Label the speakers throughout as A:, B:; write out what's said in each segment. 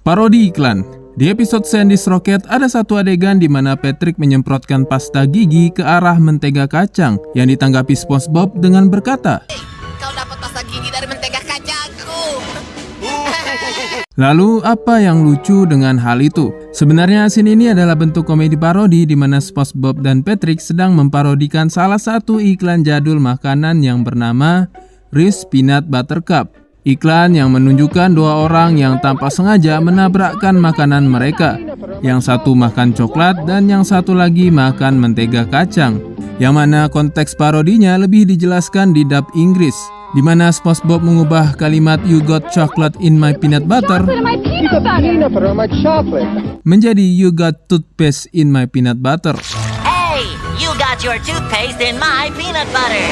A: Parodi iklan. Di episode Sandy's Rocket ada satu adegan di mana Patrick menyemprotkan pasta gigi ke arah mentega kacang yang ditanggapi SpongeBob dengan berkata,
B: "Hey, kau dapat pasta gigi dari mentega kacangku."
A: Lalu apa yang lucu dengan hal itu? Sebenarnya scene ini adalah bentuk komedi parodi di mana SpongeBob dan Patrick sedang memparodikan salah satu iklan jadul makanan yang bernama Reese's Peanut Butter Cup. Iklan yang menunjukkan dua orang yang tanpa sengaja menabrakkan makanan mereka. Yang satu makan coklat dan yang satu lagi makan mentega kacang. Yang mana konteks parodinya lebih dijelaskan di dub Inggris, di mana SpongeBob mengubah kalimat "You got chocolate in my peanut butter" menjadi "You got toothpaste in my peanut butter".
B: Hey, you got your toothpaste in my peanut butter.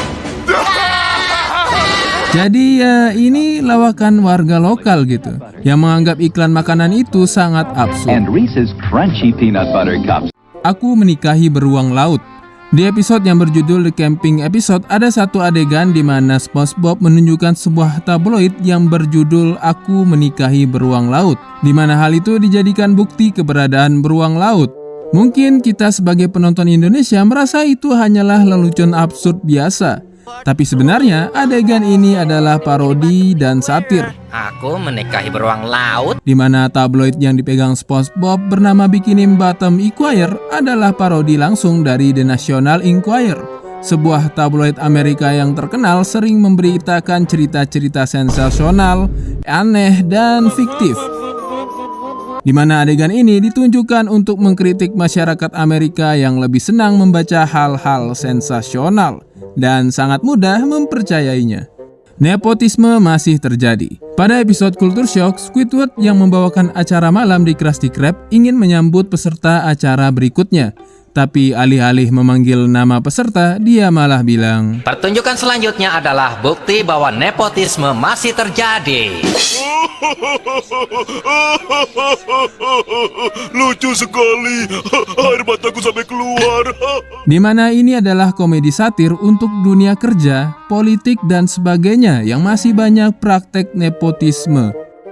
A: Jadi ya ini lawakan warga lokal gitu, yang menganggap iklan makanan itu sangat absurd.
C: And Reese's Crunchy Peanut Butter Cups.
A: Aku menikahi beruang laut. Di episode yang berjudul The Camping Episode ada satu adegan di mana SpongeBob menunjukkan sebuah tabloid yang berjudul Aku Menikahi Beruang Laut, di mana hal itu dijadikan bukti keberadaan beruang laut. Mungkin kita sebagai penonton Indonesia merasa itu hanyalah lelucon absurd biasa. Tapi sebenarnya adegan ini adalah parodi dan satir.
B: Aku menikahi beruang laut.
A: Di mana tabloid yang dipegang SpongeBob bernama Bikini Bottom Inquirer adalah parodi langsung dari The National Enquirer, sebuah tabloid Amerika yang terkenal sering memberitakan cerita-cerita sensasional, aneh, dan fiktif. Di mana adegan ini ditunjukkan untuk mengkritik masyarakat Amerika yang lebih senang membaca hal-hal sensasional dan sangat mudah mempercayainya. Nepotisme masih terjadi. Pada episode Culture Shock, Squidward yang membawakan acara malam di Krusty Krab ingin menyambut peserta acara berikutnya. Tapi alih-alih memanggil nama peserta, dia malah bilang,
B: Pertunjukan selanjutnya adalah bukti bahwa nepotisme masih terjadi.
D: Lucu sekali. Air mataku sampai keluar.
A: di mana ini adalah komedi satir untuk dunia kerja, politik, dan sebagainya yang masih banyak praktek nepotisme.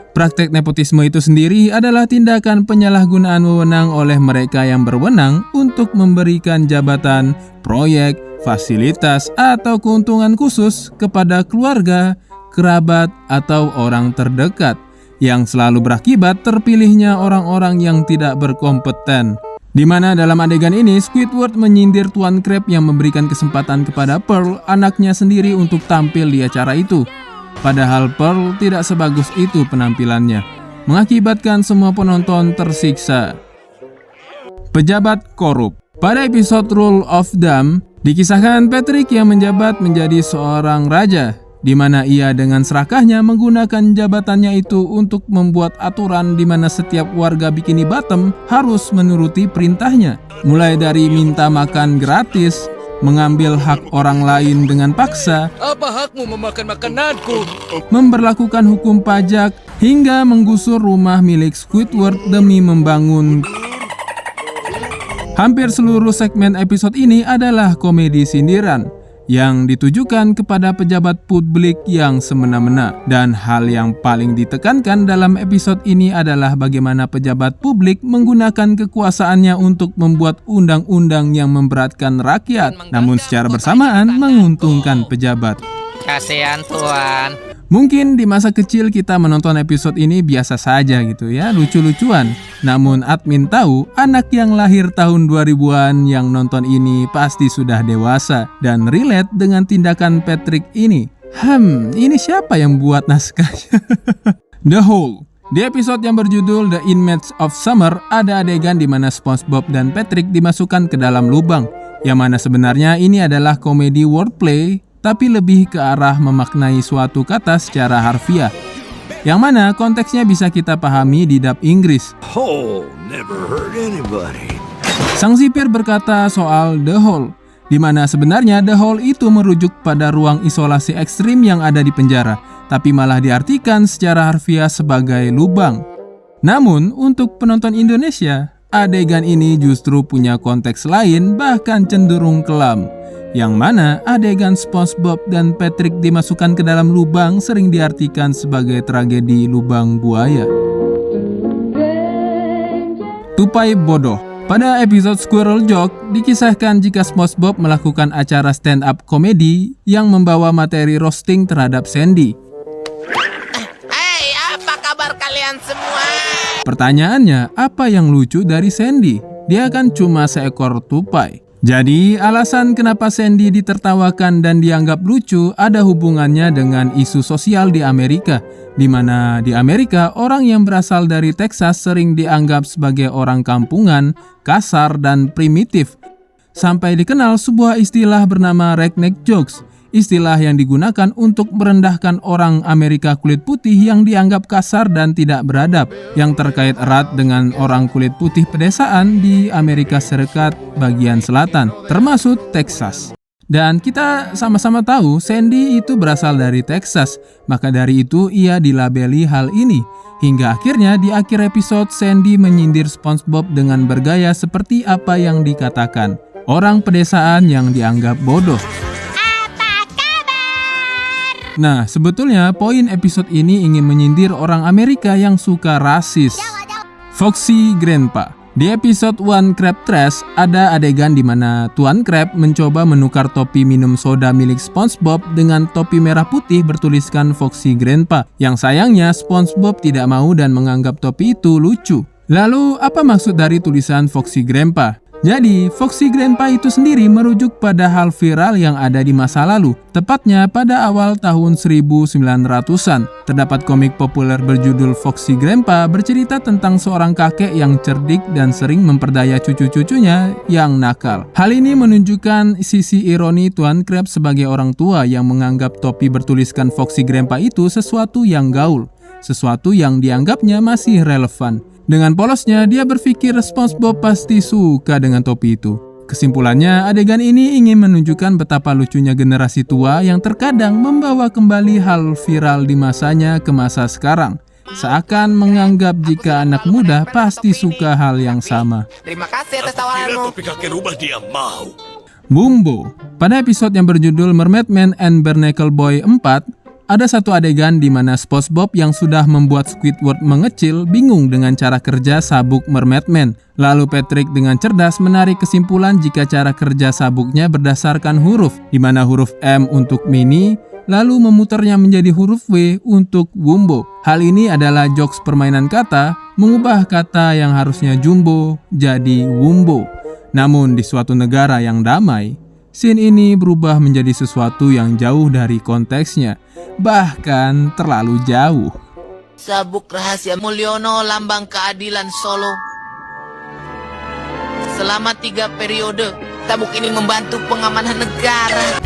A: Praktek nepotisme itu sendiri adalah tindakan penyalahgunaan wewenang oleh mereka yang berwenang untuk memberikan jabatan, proyek, fasilitas, atau keuntungan khusus kepada keluarga, kerabat, atau orang terdekat, yang selalu berakibat terpilihnya orang-orang yang tidak berkompeten. Di mana dalam adegan ini Squidward menyindir Tuan Krab yang memberikan kesempatan kepada Pearl, anaknya sendiri, untuk tampil di acara itu. Padahal Pearl tidak sebagus itu penampilannya, mengakibatkan semua penonton tersiksa. Pejabat korup. Pada episode Rule of Thumb, dikisahkan Patrick yang menjabat menjadi seorang raja, di mana ia dengan serakahnya menggunakan jabatannya itu untuk membuat aturan di mana setiap warga Bikini Bottom harus menuruti perintahnya. Mulai dari minta makan gratis, mengambil hak orang lain dengan paksa,
D: Apa hakmu memakan makananku?
A: memberlakukan hukum pajak, hingga menggusur rumah milik Squidward demi membangun. Hampir seluruh segmen episode ini adalah komedi sindiran yang ditujukan kepada pejabat publik yang semena-mena. Dan hal yang paling ditekankan dalam episode ini adalah bagaimana pejabat publik menggunakan kekuasaannya untuk membuat undang-undang yang memberatkan rakyat, namun secara bersamaan menguntungkan pejabat.
B: Kasihan Tuan.
A: Mungkin di masa kecil kita menonton episode ini biasa saja gitu ya, lucu-lucuan. Namun admin tahu anak yang lahir tahun 2000-an yang nonton ini pasti sudah dewasa dan relate dengan tindakan Patrick ini. Ini siapa yang buat naskahnya? The Hole. Di episode yang berjudul The Inmates of Summer ada adegan di mana SpongeBob dan Patrick dimasukkan ke dalam lubang, yang mana sebenarnya ini adalah komedi wordplay, tapi lebih ke arah memaknai suatu kata secara harfiah, yang mana konteksnya bisa kita pahami di dub Inggris.
D: Oh, never hurt anybody.
A: Sang sipir berkata soal The Hole, di mana sebenarnya The Hole itu merujuk pada ruang isolasi ekstrim yang ada di penjara, tapi malah diartikan secara harfiah sebagai lubang. Namun untuk penonton Indonesia, adegan ini justru punya konteks lain, bahkan cenderung kelam, yang mana adegan SpongeBob dan Patrick dimasukkan ke dalam lubang sering diartikan sebagai tragedi lubang buaya. Tupai bodoh. Pada episode Squirrel Joke, dikisahkan jika SpongeBob melakukan acara stand-up komedi yang membawa materi roasting terhadap Sandy.
E: Hai, apa kabar kalian semua?
A: Pertanyaannya, apa yang lucu dari Sandy? Dia kan cuma seekor tupai. Jadi, alasan kenapa Sandy ditertawakan dan dianggap lucu ada hubungannya dengan isu sosial di Amerika, di mana di Amerika orang yang berasal dari Texas sering dianggap sebagai orang kampungan, kasar, dan primitif. Sampai dikenal sebuah istilah bernama redneck jokes, istilah yang digunakan untuk merendahkan orang Amerika kulit putih yang dianggap kasar dan tidak beradab, yang terkait erat dengan orang kulit putih pedesaan di Amerika Serikat bagian selatan, termasuk Texas. Dan kita sama-sama tahu Sandy itu berasal dari Texas, maka dari itu ia dilabeli hal ini. Hingga akhirnya di akhir episode Sandy menyindir SpongeBob dengan bergaya seperti apa yang dikatakan, orang pedesaan yang dianggap bodoh. Nah, sebetulnya poin episode ini ingin menyindir orang Amerika yang suka rasis. Foxy Grandpa. Di episode One Crab Trash, ada adegan di mana Tuan Crab mencoba menukar topi minum soda milik SpongeBob dengan topi merah putih bertuliskan Foxy Grandpa. Yang sayangnya SpongeBob tidak mau dan menganggap topi itu lucu. Lalu, apa maksud dari tulisan Foxy Grandpa? Jadi, Foxy Grandpa itu sendiri merujuk pada hal viral yang ada di masa lalu, tepatnya pada awal tahun 1900-an. Terdapat komik populer berjudul Foxy Grandpa bercerita tentang seorang kakek yang cerdik dan sering memperdaya cucu-cucunya yang nakal. Hal ini menunjukkan sisi ironi Tuan Crab sebagai orang tua yang menganggap topi bertuliskan Foxy Grandpa itu sesuatu yang gaul, sesuatu yang dianggapnya masih relevan. Dengan polosnya, dia berpikir SpongeBob pasti suka dengan topi itu. Kesimpulannya, adegan ini ingin menunjukkan betapa lucunya generasi tua yang terkadang membawa kembali hal viral di masanya ke masa sekarang. Seakan menganggap jika anak muda pasti suka hal yang sama.
E: Terima kasih atas
D: Kira
E: tawaranmu.
D: topi kakek rubah dia mau.
A: Bumbo. Pada episode yang berjudul Mermaid Man and Barnacle Boy 4, ada satu adegan di mana SpongeBob yang sudah membuat Squidward mengecil bingung dengan cara kerja sabuk Mermaid Man. Lalu Patrick dengan cerdas menarik kesimpulan jika cara kerja sabuknya berdasarkan huruf, di mana huruf M untuk mini, lalu memutarnya menjadi huruf W untuk Wumbo. Hal ini adalah jokes permainan kata, mengubah kata yang harusnya jumbo jadi Wumbo. Namun di suatu negara yang damai, scene ini berubah menjadi sesuatu yang jauh dari konteksnya, bahkan terlalu jauh.
E: Sabuk rahasia Mulyono, lambang keadilan Solo. Selama 3 periode, sabuk ini membantu pengamanan negara.